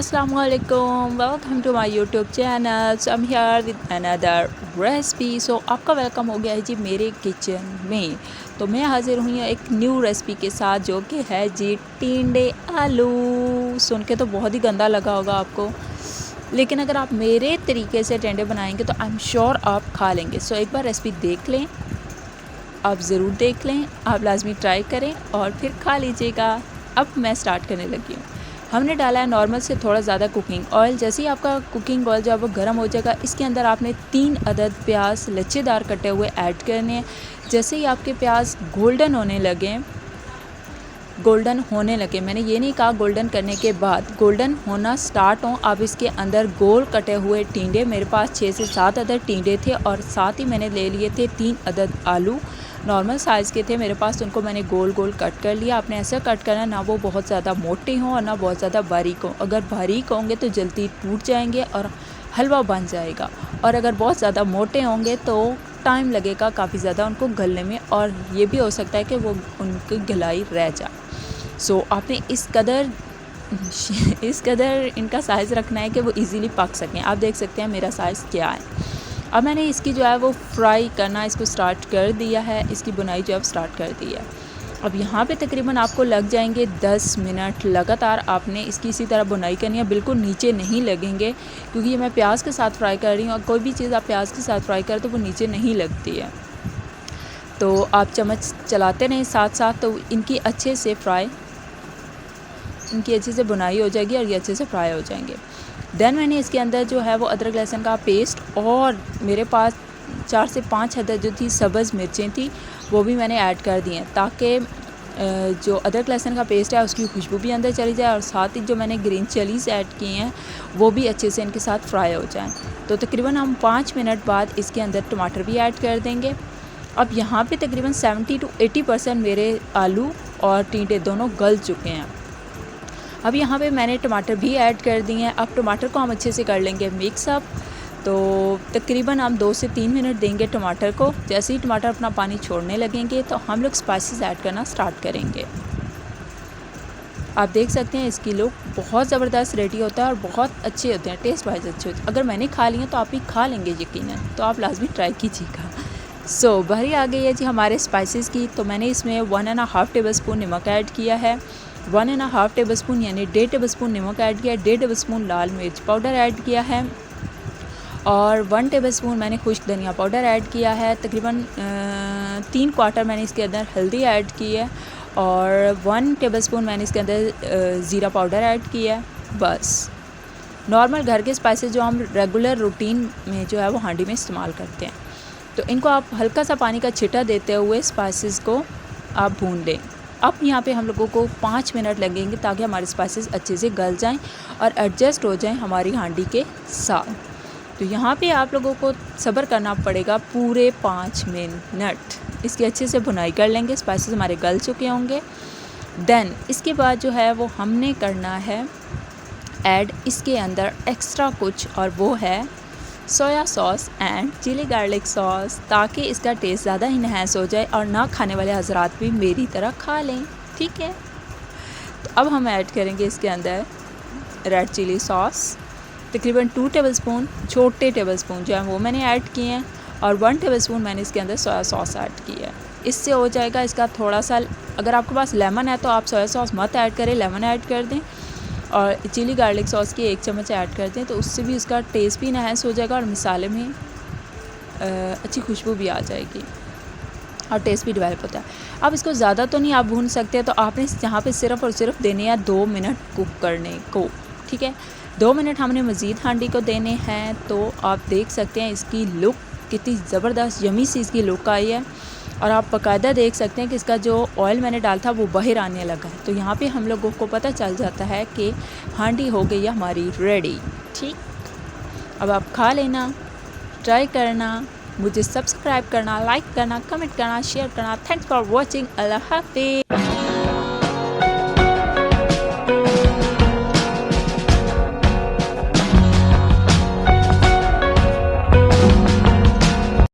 Assalamualaikum, welcome to my YouTube channel. So I am here with another recipe. So आपका welcome हो गया है जी मेरे किचन में। तो मैं हाज़िर हुई हूँ एक न्यू रेसिपी के साथ, जो कि है जी टिंडे आलू। सुन के तो बहुत ही गंदा लगा होगा आपको, लेकिन अगर आप मेरे तरीके से टिंडे बनाएंगे तो आई एम श्योर आप खा लेंगे। सो एक बार रेसिपी देख लें, आप ज़रूर देख लें, आप लाजमी ट्राई करें और फिर खा लीजिएगा। अब मैं स्टार्ट करने लगी हूँ। हमने डाला है नॉर्मल से थोड़ा ज़्यादा कुकिंग ऑयल। जैसे ही आपका कुकिंग ऑयल जब वो गर्म हो जाएगा, इसके अंदर आपने 3 अदद प्याज लच्छेदार कटे हुए ऐड करने हैं। जैसे ही आपके प्याज गोल्डन होने लगे, मैंने ये नहीं कहा गोल्डन करने के बाद, गोल्डन होना स्टार्ट हो, आप इसके अंदर गोल कटे हुए टिंडे, मेरे पास 6 से 7 अदद टिंडे थे और साथ ही मैंने ले लिए थे 3 अदद आलू। नॉर्मल साइज़ के थे मेरे पास, उनको मैंने गोल गोल कट कर लिया। आपने ऐसा कट करना ना वो बहुत ज़्यादा मोटे हों और ना बहुत ज़्यादा बारीक हों। अगर बारीक होंगे तो जल्दी टूट जाएंगे और हलवा बन जाएगा, और अगर बहुत ज़्यादा मोटे होंगे तो टाइम लगेगा काफ़ी ज़्यादा उनको गलने में, और ये भी हो सकता है कि वो उनकी गलाई रह जाए। सो आपने इस कदर इनका साइज़ रखना है कि वो इजीली पक सकें। आप देख सकते हैं मेरा साइज़ क्या है। अब मैंने इसकी जो है वो फ्राई करना इसको स्टार्ट कर दिया है, इसकी बुनाई जो है स्टार्ट कर दी है। अब यहाँ पे तकरीबन आपको लग जाएंगे 10 मिनट। लगातार आपने इसकी इसी तरह बुनाई करनी है, बिल्कुल नीचे नहीं लगेंगे, क्योंकि ये मैं प्याज के साथ फ्राई कर रही हूँ और कोई भी चीज़ आप प्याज के साथ फ्राई करें तो वो नीचे नहीं लगती है। तो आप चम्मच चलाते रहें साथ साथ, तो इनकी अच्छे से बुनाई हो जाएगी और ये अच्छे से फ्राई हो जाएंगे। देन मैंने इसके अंदर जो है वो अदरक लहसुन का पेस्ट, और मेरे पास 4 से 5 अदद जो थी सब्ज़ मिर्चें थी, वो भी मैंने ऐड कर दी हैं, ताकि जो अदरक लहसुन का पेस्ट है उसकी खुशबू भी अंदर चली जाए, और साथ ही जो मैंने ग्रीन चिलीज़ ऐड किए हैं वो भी अच्छे से इनके साथ फ्राई हो जाएं। तो तकरीबन हम 5 मिनट बाद इसके अंदर टमाटर भी ऐड कर देंगे। अब यहाँ पे तकरीबन 70 to 80% मेरे आलू और टिंडे दोनों गल चुके हैं। अब यहाँ पे मैंने टमाटर भी ऐड कर दिए हैं। अब टमाटर को हम अच्छे से कर लेंगे मिक्स अप। तो तकरीबन हम 2 से 3 मिनट देंगे टमाटर को। जैसे ही टमाटर अपना पानी छोड़ने लगेंगे तो हम लोग स्पाइसेस ऐड करना स्टार्ट करेंगे। आप देख सकते हैं इसकी लुक बहुत ज़बरदस्त रेडी होता है और बहुत अच्छे होते हैं, टेस्ट वाइज अच्छे होते हैं। अगर मैंने खा लिए तो आप भी खा लेंगे यकीनन, तो आप लाजमी ट्राई कीजिएगा। सो बारी आ गई है जी हमारे स्पाइसेस की। तो मैंने इसमें 1.5 टेबल स्पून नमक ऐड किया है, 1.5 टेबल स्पून यानी 1.5 टेबल स्पून नमक ऐड किया है, 1.5 टेबल स्पून लाल मिर्च पाउडर ऐड किया है, और 1 टेबल स्पून मैंने खुश्क धनिया पाउडर ऐड किया है। तकरीबन 3 क्वार्टर मैंने इसके अंदर हल्दी ऐड की है, और 1 टेबल स्पून मैंने इसके अंदर ज़ीरा पाउडर ऐड किया है। बस नॉर्मल घर के स्पाइसेस जो हम रेगुलर रूटीन में जो है वो हांडी में इस्तेमाल करते हैं। तो इनको आप हल्का सा पानी का छिटा देते हुए स्पाइसेस को आप भून लें। अब यहाँ पे हम लोगों को 5 मिनट लगेंगे ताकि हमारे स्पाइसेस अच्छे से गल जाएं और एडजस्ट हो जाएं हमारी हांडी के साथ। तो यहाँ पे आप लोगों को सब्र करना पड़ेगा पूरे 5 मिनट। इसकी अच्छे से भुनाई कर लेंगे, स्पाइसेस हमारे गल चुके होंगे। देन इसके बाद जो है वो हमने करना है ऐड इसके अंदर एक्स्ट्रा कुछ, और वो है soya sauce and chilli garlic sauce, ताकि इसका टेस्ट ज़्यादा इन्हेंस हो जाए और ना खाने वाले हजरात भी मेरी तरह खा लें। ठीक है, तो अब हम ऐड करेंगे इसके अंदर रेड चिली सॉस। तकरीबन 2 टेबल स्पून छोटे टेबल स्पून जो है वो मैंने ऐड किए हैं, और 1 टेबल स्पून मैंने इसके अंदर सोया सॉस ऐड की है। इससे हो जाएगा इसका थोड़ा सा, अगर आपके पास लेमन है तो आप सोया सॉस मत ऐड करें, लेमन ऐड कर दें, और चिली गार्लिक सॉस की 1 चम्मच ऐड कर दें, तो उससे भी उसका टेस्ट भी इन्हांस हो जाएगा और मसाले में अच्छी खुशबू भी आ जाएगी और टेस्ट भी डेवलप होता है। अब इसको ज़्यादा तो नहीं आप भून सकते, तो आपने यहाँ पे सिर्फ और सिर्फ देने हैं 2 मिनट कुक करने को। ठीक है, 2 मिनट हमने मज़ीद हांडी को देने हैं। तो आप देख सकते हैं इसकी लुक कितनी ज़बरदस्त यमी सी इसकी लुक आई है, और आप बाकायदा देख सकते हैं कि इसका जो ऑयल मैंने डाला था वो बाहर आने लगा है। तो यहाँ पे हम लोगों को पता चल जाता है कि हांडी हो गई है हमारी रेडी। ठीक, अब आप खा लेना, ट्राई करना, मुझे सब्सक्राइब करना, लाइक करना, कमेंट करना, शेयर करना। Thanks for watching. अल्लाह हाफिज़।